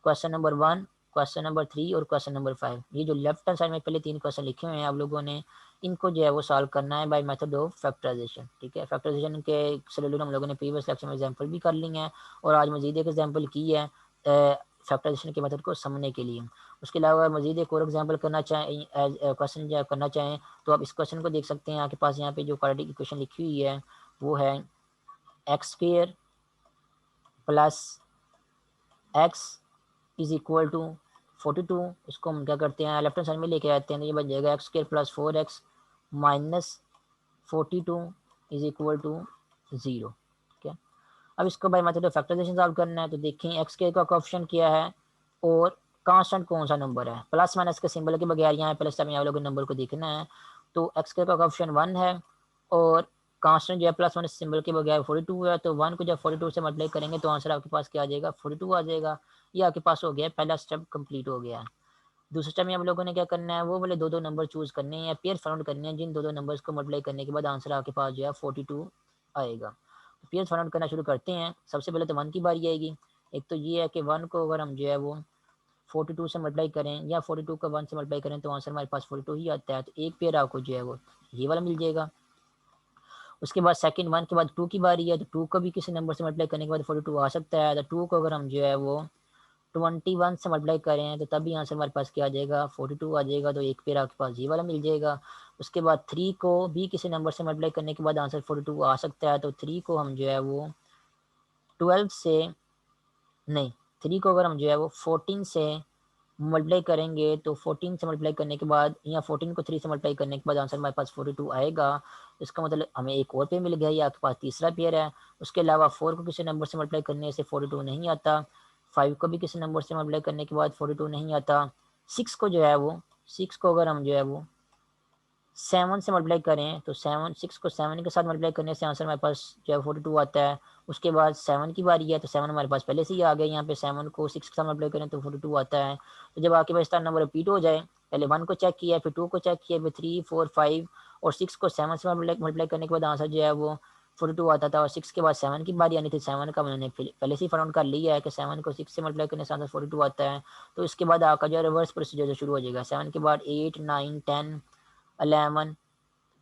क्वेश्चन नंबर 1, क्वेश्चन नंबर 3 और क्वेश्चन नंबर 5। ये जो लेफ्ट हैंड साइड में पहले 3 क्वेश्चन लिखे हुए हैं आप लोगों ने इनको जो है वो सॉल्व करना है बाय मेथड ऑफ फैक्टराइजेशन। ठीक है, फैक्टराइजेशन के सॉल्यूशन हम लोगों ने प्रीवियस लेक्चर में एग्जांपल भी कर ली है और आज मजीद एक एग्जांपल की है फैक्टराइजेशन के मेथड को समझने के लिए। उसके अलावा मजीद एक और एग्जांपल करना चाहें, क्वेश्चन जो करना चाहें तो आप इस क्वेश्चन को देख सकते हैं। आपके पास यहाँ पे जो क्वाड्रेटिक इक्वेशन लिखी हुई है वो है x square plus x is equal to 42। इसको हम क्या करते हैं, लेफ्ट हैंड साइड में लेके आते हैं तो ये बन जाएगा x square plus 4x minus 42 is equal to 0। ठीक है, अब इसको by method of factorization solve करना है। तो देखें एक्स स्क्वायर का कोएफिशिएंट क्या है और कांस्टेंट कौन सा नंबर है। प्लस माइनस के सिंबल के बगैर यहाँ प्लस टाइम आप लोगों को नंबर को देखना है। तो एक्स स्क्वायर का कोएफिशिएंट 1 है और कांस्टेंट जो है प्लस माइनस सिंबल के बगैर 42 है। तो 1 को जब 42 से मल्टीप्लाई करेंगे तो आंसर आपके पास क्या आ जाएगा, 42 आ जाएगा। ये आपके पास हो गया, पहला स्टेप कंप्लीट हो गया है। दूसरे स्टेप में हम लोगों ने क्या करना है, वो वाले दो नंबर चूज करने हैं या पेयर फाउंड करने हैं जिन दो नंबर्स को मल्टीप्लाई करने के बाद आंसर आपके पास जो है 42 आएगा। तो पेयर फाउंड करना शुरू करते हैं। सबसे पहले तो 1 की बारी आएगी। एक तो ये है कि 1 को अगर हम जो है वो 42 से मल्टीप्लाई करें या 42 को 1 से मल्टीप्लाई करें तो आंसर हमारे पास 42 ही आता है। तो एक पेयर आपको जो है वो ये वाला मिल जाएगा। उसके बाद सेकंड 1 के बाद 2 की बारी है। तो 2 को भी किसी नंबर से मल्टीप्लाई करने के बाद 42 आ सकता है। तो 2 को अगर हम जो है वो 21 से मल्टीप्लाई करें तो तभी आंसर हमारे पास क्या आ जाएगा, 42 आ जाएगा। तो एक पेयर आपके पास ये वाला मिल जाएगा। उसके बाद 3 को भी किसी नंबर से मल्टीप्लाई करने के बाद आंसर 42 आ सकता है। तो 3 को हम जो है वो 12 से नहीं 3 को अगर हम जो है वो 14 से मल्टीप्लाई करेंगे तो 14 से मल्टीप्लाई करने के बाद या 14 को 3 से मल्टीप्लाई करने के बाद आंसर हमारे पास 42 आएगा। इसका मतलब हमें एक और पेयर मिल गया, ये आपके पास तीसरा पेयर है। उसके अलावा 4 को किसी नंबर से मल्टीप्लाई करने से 42 नहीं आता। 5 को भी किसी नंबर से मल्टीप्लाई करने के बाद 42 नहीं आता। 6 को जो है वो 6 को अगर हम जो है वो 7 से मल्टीप्लाई करें तो 6 को 7 के साथ मल्टीप्लाई करने से आंसर हमारे पास जो है 42 आता है। उसके बाद 7 की बारी है तो 7 हमारे पास पहले से ही आ गया। यहाँ पे 7 को 6 के साथ मल्टीप्लाई करें तो 42 आता है। तो जब आपके पास इतना नंबर रिपीट हो जाए, पहले 1 को चेक किया, फिर 2 को चेक किया, फिर 3, 4, 5 और 6 को 7 से मल्टीप्लाई करने के बाद आंसर जो है वो 42 आता था। और 6 के बाद 7 की बारी आनी थी। 7 का मैंने पहले से ही फाउंड कर लिया है कि 7 को 6 से मल्टीप्लाई करने से आंसर 42 आता है। तो इसके बाद आपका जो रिवर्स प्रोसीजर जो शुरू हो जाएगा। 7 के बाद 8, 9, 10, 11,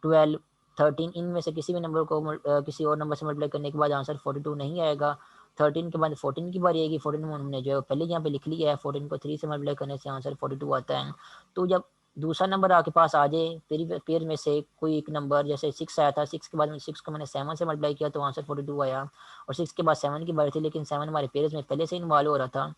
12, 13 इनमें से किसी भी नंबर को किसी और नंबर से मल्टीप्लाई करने के बाद आंसर 42 नहीं आएगा। 13 के बाद 14 की बारी आएगी। 14 में हमने जो पहले यहाँ पे लिख लिया है, 14 को 3 से मल्टीप्लाई करने से आंसर 42 आता है। तो जब दूसरा नंबर आपके पास आ जाए पेयर में से कोई एक नंबर, जैसे 6 आया था, 6 के बाद 6 को मैंने 7 से मल्टीप्लाई किया तो आंसर 42 आया। और 6 के बाद 7 की बारी थी लेकिन 7 हमारे पेयर में पहले से इन्वॉल्व हो रहा था।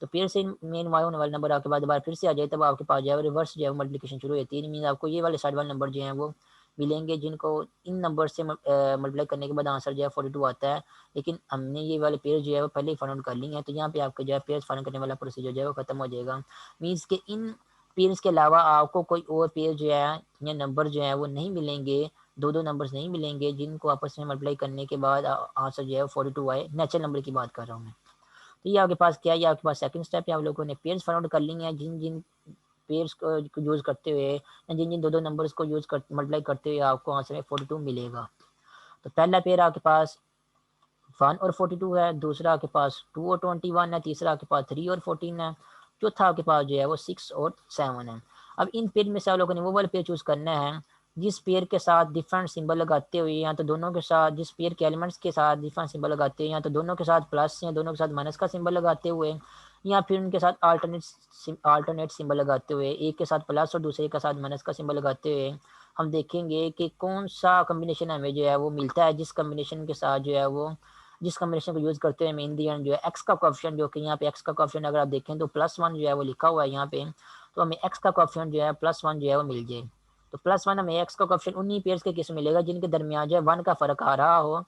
तो पेयर से में इन्वॉल्व होने वाले नंबर आपके पास दोबारा फिर से आ जाए तब आपके पास जो है रिवर्स जो है मल्टीप्लिकेशन शुरू होती है। मीन आपको ये वाले साइड वाले नंबर जो हैं वो मिलेंगे जिनको इन नंबर से मल्टीप्लाई करने के बाद आंसर जो है 42 आता है। लेकिन हमने ये वाले पेयर जो है वो पहले ही फाइंड आउट कर ली है। तो यहाँ पे आपका जो है पेयर फाइंड करने वाला प्रोसीजर जो है वो खत्म हो जाएगा। मीन्स के इन पेयर्स के अलावा आपको कोई और पेयर जो है या नंबर जो है वो नहीं मिलेंगे, दो नंबर्स नहीं मिलेंगे जिनको आपस में मल्टीप्लाई करने के बाद आंसर जो है 42 आए। नेचुरल नंबर की बात कर रहा हूँ मैं। तो ये आपके पास क्या है, ये आपके पास सेकंड स्टेप है। आप लोगों ने पेयर्स फाइंड आउट कर ली हैं जिन जिन पेयर्स को यूज़ करते हुए या जिन जिन दो नंबर्स को यूज़ कर मल्टीप्लाई करते हुए आपको आंसर में 42 मिलेगा। तो पहला पेयर आपके पास 1 और 42 है, दूसरा आपके पास 2 और 21 है, तीसरा आपके पास 3 और 14 है, चौथा आपके पास जो है वो 6 और 7 है। अब इन पेयर में से आप लोगों ने वो वाला पेयर चूज़ करना है जिस पेयर के साथ डिफरेंट सिंबल लगाते हुए या तो दोनों के साथ, जिस पेयर के एलिमेंट्स के साथ डिफरेंट सिंबल लगाते हुए या तो दोनों के साथ प्लस या दोनों के साथ माइनस का सिंबल लगाते हुए या फिर उनके साथ अल्टरनेट सिंबल लगाते हुए, एक के साथ प्लस और दूसरे के साथ माइनस का सिंबल लगाते हुए हम देखेंगे कि कौन सा कॉम्बिनेशन हमें जो है वो मिलता है, जिस कॉम्बिनेशन के साथ जो है वो जिस कॉम्बिनेशन को यूज़ करते हुए हमें इन दी एंड जो है एक्स का कोएफिशिएंट, जो कि यहाँ पे एक्स का कोएफिशिएंट अगर आप देखें तो +1 जो है वो लिखा हुआ है यहाँ पे, तो हमें एक्स का कोएफिशिएंट जो है +1 जो है वो मिल जाए। तो +1 हमें एक्स का कोएफिशिएंट उन्हीं पेयर्स के केस में मिलेगा जिनके दरमियान जो है 1 का फ़र्क आ रहा हो।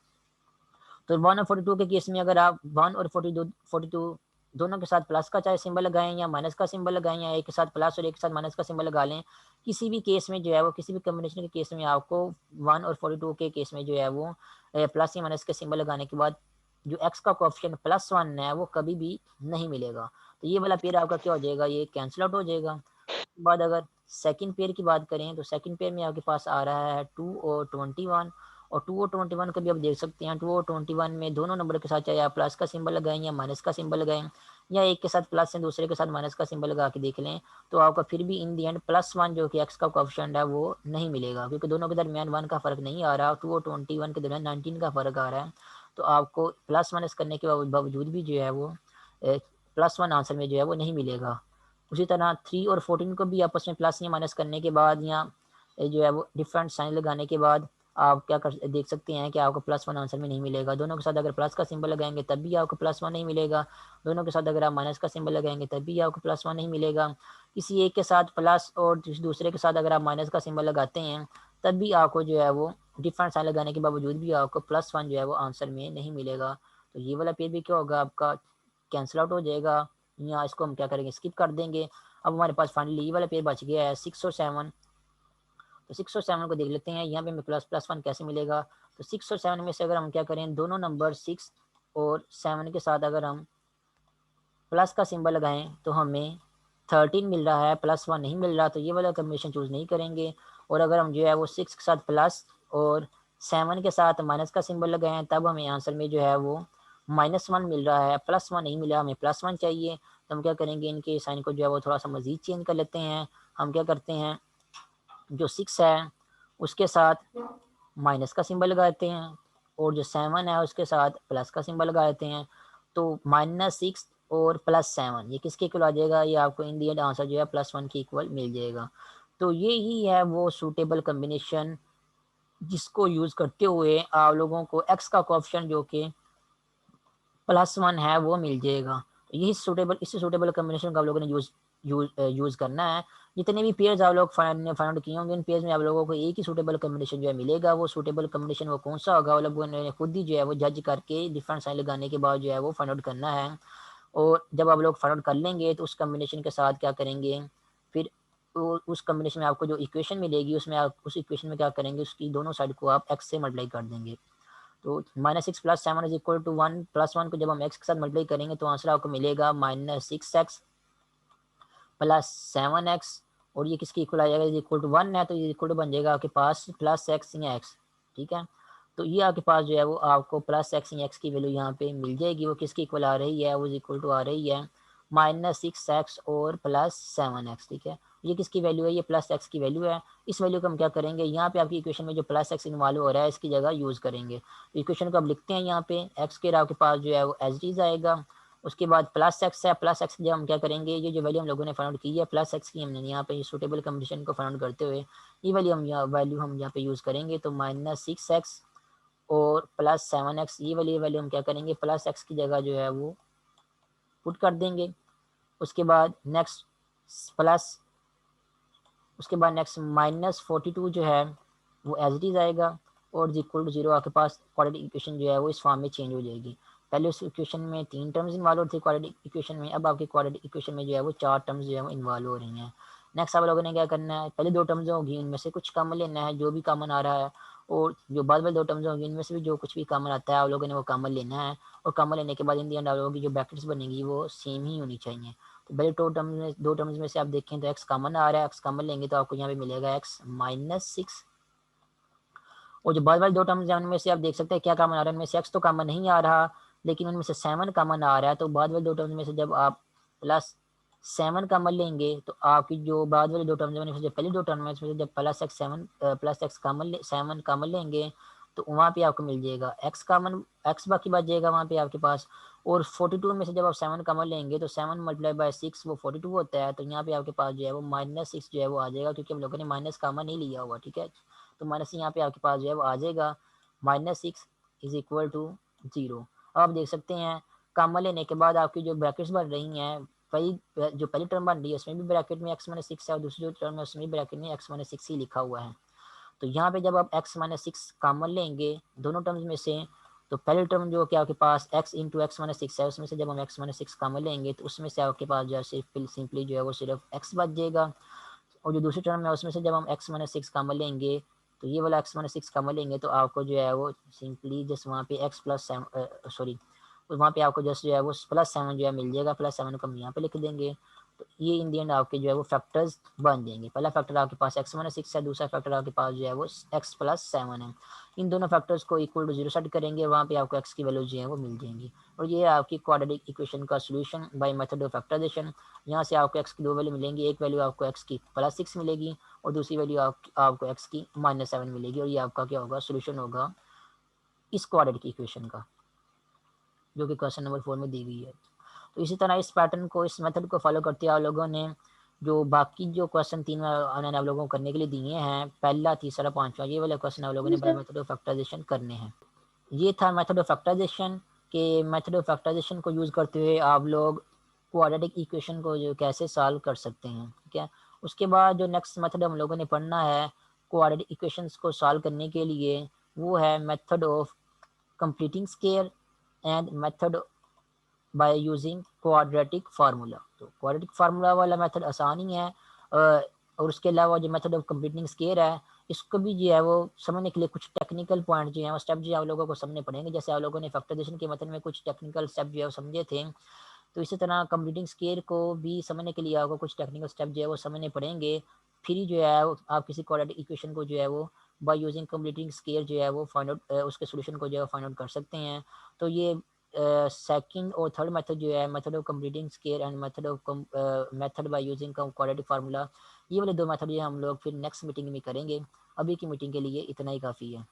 तो 1 और 42 के केस में अगर आप 1 और 42 दोनों के साथ प्लस का चाहे सिंबल लगाएं या माइनस का सिंबल लगाएं या एक के साथ प्लस और एक के साथ माइनस का सिंबल लगा लें, किसी भी केस में जो है वो किसी भी कॉम्बिनेशन के केस में आपको 1 और 42 के केस में जो है वो प्लस या माइनस के सिंबल लगाने के बाद जो एक्स का कोएफिशिएंट +1 है वो कभी भी नहीं मिलेगा। तो ये वाला पेयर आपका क्या हो जाएगा, ये कैंसिल आउट हो जाएगा। उसके बाद अगर सेकंड पेयर की बात करें तो सेकंड पेयर में आपके पास आ रहा है 2 और 21, और 2 और 21 को भी आप देख सकते हैं 2 और 21 में दोनों नंबर के साथ चाहे आप प्लस का सिंबल लगाएं या माइनस का सिंबल लगाएं या एक के साथ प्लस है दूसरे के साथ माइनस का सिंबल लगा के देख लें, तो आपका फिर भी इन दी एंड +1 जो कि एक्स का कोएफिशिएंट है वो नहीं मिलेगा, क्योंकि दोनों के दरमियान 1 का फ़र्क नहीं आ रहा, 2 और 21 के दरमियान 19 का फ़र्क आ रहा है। तो आपको प्लस माइनस करने के बावजूद भी जो है वो +1 आंसर में जो है वो नहीं मिलेगा। उसी तरह 3 और 14 को भी आपस में प्लस या माइनस करने के बाद या जो है वो डिफरेंट साइन लगाने के बाद आप क्या कर देख सकते हैं कि आपको +1 आंसर में नहीं मिलेगा। दोनों के साथ अगर प्लस का सिंबल लगाएंगे तब भी आपको +1 नहीं मिलेगा। दोनों के साथ अगर आप माइनस का सिंबल लगाएंगे तब भी आपको +1 नहीं मिलेगा। किसी एक के साथ प्लस और दूसरे के साथ अगर आप माइनस का सिंबल लगाते हैं तब भी आपको जो है वो डिफरेंट साइन लगाने के बावजूद भी आपको +1 जो है वो आंसर में नहीं मिलेगा। तो ये वाला पेज भी क्या होगा आपका कैंसिल आउट हो जाएगा, या इसको हम क्या करेंगे स्किप कर देंगे। अब हमारे पास फाइनली ये वाला पेज बच गया है 6 और 7। तो 6 और 7 को देख लेते हैं, यहाँ पे हमें +1 कैसे मिलेगा। तो 6 और 7 में से अगर हम क्या करें दोनों नंबर 6 और 7 के साथ अगर हम प्लस का सिंबल लगाएं तो हमें 13 मिल रहा है, +1 नहीं मिल रहा, तो ये वाला कॉम्बिनेशन चूज़ नहीं करेंगे। और अगर हम जो है वो 6 के साथ प्लस और 7 के साथ माइनस का सिंबल लगाएं तब हमें आंसर में जो है वो -1 मिल रहा है, +1 नहीं मिला, हमें +1 चाहिए। तो हम क्या करेंगे इनके साइन को जो है वो थोड़ा सा मज़ीद चेंज कर लेते हैं। हम क्या करते हैं जो 6 है उसके साथ माइनस का सिंबल लगाते हैं और जो 7 है उसके साथ प्लस का सिंबल लगा देते हैं। तो -6 और +7 ये किसके इक्वल आ जाएगा, ये आपको इन दी एंड आंसर जो है +1 के इक्वल मिल जाएगा। तो ये ही है वो सूटेबल कॉम्बिनेशन जिसको यूज़ करते हुए आप लोगों को एक्स का कोएफिशिएंट जो कि +1 है वो मिल जाएगा। तो यही सूटेबल इससे सूटेबल कॉम्बिनेशन का आप लोगों ने यूज़ करना है। जितने भी पेयर्स आप लोग फाइंड आउट किए होंगे इन पेयर्स में आप लोगों को एक ही सूटेबल कॉम्बिनेशन जो है मिलेगा। वो सूटेबल कॉम्बिनेशन वो कौन सा होगा वो लोगों ने खुद ही जो है वो जज करके डिफरेंट साइन लगाने के बाद जो है वो फाइंड आउट करना है। और जब आप लोग फाइंड आउट कर लेंगे तो उस कॉम्बिनेशन के साथ क्या करेंगे, फिर उस कॉम्बिनेशन में आपको जो इक्वेशन मिलेगी उसमें आप उस इक्वेशन में क्या करेंगे उसकी दोनों साइड को आप एक्स से मल्टीप्लाई कर देंगे। तो -6 + 7 इज इक्वल टू 1, +1 को जब हम एक्स के साथ मल्टीप्लाई करेंगे तो आंसर आपको मिलेगा -6x + 7x, और ये किसकी इक्वल आ जाएगा इज इक्वल टू 1 है तो ये इक्वल टू बन जाएगा आपके पास +x या x। ठीक है, तो ये आपके पास जो है वो आपको +x या x की वैल्यू यहाँ पे मिल जाएगी। वो किसकी इक्वल आ रही है, वो इज इक्वल टू आ रही है -6x और +7x। ठीक है, ये किसकी वैल्यू है, ये +x की वैल्यू है। इस वैल्यू को हम क्या करेंगे यहाँ पे आपकी इक्वेशन में जो +x इन्वॉल्व हो रहा है इसकी जगह यूज़ करेंगे। तो इक्वेशन को आप लिखते हैं यहाँ पे x के आपके पास जो है वो एज इट इज आएगा। उसके बाद +x है, +x जब हम क्या करेंगे ये जो वैल्यू हम लोगों ने फाइंड आउट की है +x की हमने यहाँ पे सूटेबल कॉम्बिनेशन को फाइंड आउट करते हुए ये वैल्यू हम यहाँ पे यूज़ करेंगे। तो -6x और +7x ये वाली वैल्यू हम क्या करेंगे +x की जगह जो है वो पुट कर देंगे। उसके बाद नेक्स्ट प्लस उसके बाद नेक्स्ट -42 जो है वो एज इट इज आएगा और इक्वल टू 0 आपके पास क्वाड्रेटिक इक्वेशन जो है वो इस फॉर्म में चेंज हो जाएगी। पहले उस इक्वेशन में 3 टर्म्स इन्वॉल्व थी क्वाड्रेटिक इक्वेशन में, अब आपकी क्वाड्रेटिक इक्वेशन में जो है वो 4 टर्म्स जो है वो इन्वॉल्व हो रही हैं। नेक्स्ट आप लोगों ने क्या करना है, पहले 2 टर्म्स होगी उनमें से कुछ कॉमन लेना है जो भी कॉमन आ रहा है, और जो बाद वाली 2 टर्म्स होंगी उनमें से भी जो कुछ भी कॉमन आता है आप लोगों ने वो कॉमन लेना है। और कॉमन लेने के बाद इन दी एंड आप लोगों की जो ब्रैकेट्स बनेगी वो सेम ही होनी चाहिए। तो पहले दो टर्म्स में से आप देखें तो एक्स कॉमन आ रहा है, एक्स कॉमन लेंगे तो आपको यहाँ पे मिलेगा एक्स माइनस 6। और जो बाद वाले दो टर्म्स हैं उनमें से आप देख सकते हैं क्या कॉमन आ रहा है, उनमें से एक्स तो कॉमन नहीं आ रहा, लेकिन उनमें से 7 कॉमन आ रहा है। तो बाद वाले दो टर्म्स में से जब आप प्लस 7 कॉमन लेंगे तो आपकी जो बाद वाले दो टर्म्स हैं उनमें से जो पहले दो टर्म है उसमें से जब प्लस एक्स कॉमन 7 कॉमन लेंगे तो वहाँ पे आपको मिल जाएगा एक्स कॉमन, एक्स बाकी बच जाएगा वहाँ पे आपके पास। और 42 में से जब आप 7 कॉमन लेंगे तो 7 मल्टीप्लाई बाय 6 वो 42 होता है। तो यहाँ पे आपके पास जो है वो -6 जो है वो आ जाएगा, क्योंकि हम लोगों ने माइनस कॉमन नहीं लिया हुआ, ठीक है। तो माइनस यहाँ पे आपके पास जो है वो आ जाएगा -6 इज इक्वल टू 0। अब आप देख सकते हैं कॉमन लेने के बाद आपकी जो ब्रैकेट्स बन रही हैं, जो पहली टर्म बन रही है उसमें भी ब्रैकेट में x-6 है और दूसरी जो टर्म है उसमें भी ब्रैकेट में x-6 ही लिखा हुआ है। तो यहाँ पे जब आप x-6 कॉमन लेंगे दोनों टर्म्स में से, तो पहली टर्म जो कि आपके पास x इंटू x-6 है उसमें से जब हम x-6 कॉमन लेंगे तो उसमें से आपके पास जो है सिंपली जो है वो सिर्फ x बच जाएगा। और जो दूसरी टर्म है उसमें से जब हम x-6 कॉमन लेंगे तो ये वाला x-6 कॉमन लेंगे तो आपको जो है वो सिंपली जस्ट वहाँ पे x प्लस सॉरी वहाँ पे आपको जस्ट जो है वो +7 जो है मिल जाएगा, +7 को हम यहाँ पे लिख देंगे। तो ये इन दी एंड आपके जो है वो फैक्टर्स बन जाएंगे। पहला फैक्टर आपके पास x-6 है, दूसरा फैक्टर आपके पास जो है वो x+7 है। इन दोनों फैक्टर्स को इक्वल टू 0 सेट करेंगे, वहाँ पे आपको x की वैल्यू जो है वो मिल जाएंगी। और ये आपकी क्वाड्रेटिक इक्वेशन का solution by method of factorization. यहाँ से आपको x की दो वैल्यू मिलेंगी, एक वैल्यू आपको x की +6 मिलेगी और दूसरी वैल्यू आपको x की -7 मिलेगी। और ये आपका क्या होगा, सोल्यूशन होगा इस क्वाड्रेटिक इक्वेशन का, जो कि क्वेश्चन नंबर 4 में दी गई है। तो इसी तरह इस पैटर्न को, इस मेथड को फॉलो करते हुए आप लोगों ने जो बाकी जो क्वेश्चन 3 मैंने आप लोगों को करने के लिए दिए हैं, पहला, तीसरा, पांचवा, ये वाले क्वेश्चन आप लोगों ने बाय मेथड ऑफ फैक्टराइजेशन करने हैं। ये था मेथड ऑफ फैक्टराइजेशन के मेथड ऑफ फैक्टराइजेशन को यूज़ करते हुए आप लोग क्वाड्रेटिक इक्वेशन को जो कैसे सॉल्व कर सकते हैं, ठीक है। उसके बाद जो नेक्स्ट मेथड हम लोगों ने पढ़ना है क्वाड्रेटिक इक्वेशंस को सॉल्व करने के लिए, वो है method of completing square and method by using quadratic formula. तो क्वाड्रेटिक फार्मूला वाला मेथड आसान ही है, और उसके अलावा जो मेथड ऑफ कंप्लीटिंग स्क्वायर है इसको भी जो है वो समझने के लिए कुछ टेक्निकल पॉइंट जो है वो स्टेप जो है आप लोगों को समझने पड़ेंगे। जैसे आप लोगों ने फैक्टराइजेशन के मेथड में कुछ टेक्निकल स्टेप जो है वो समझे थे, तो इसी तरह कंप्लीटिंग स्क्वायर को भी समझने के लिए आपको कुछ टेक्निकल स्टेप जो है वो समझने पड़ेंगे। फिर जो है आप किसी क्वाड्रेटिक इक्वेशन को जो है वो बाय यूजिंग कंप्लीटिंग स्क्वायर जो है वो फाइंड आउट, उसके सोल्यूशन को जो है फाइंड आउट कर सकते हैं। तो ये सेकंड और थर्ड मेथड जो है method of completing square and method by using quadratic formula, ये वाले दो मेथड जो है हम लोग फिर नेक्स्ट मीटिंग में करेंगे। अभी की मीटिंग के लिए इतना ही काफ़ी है।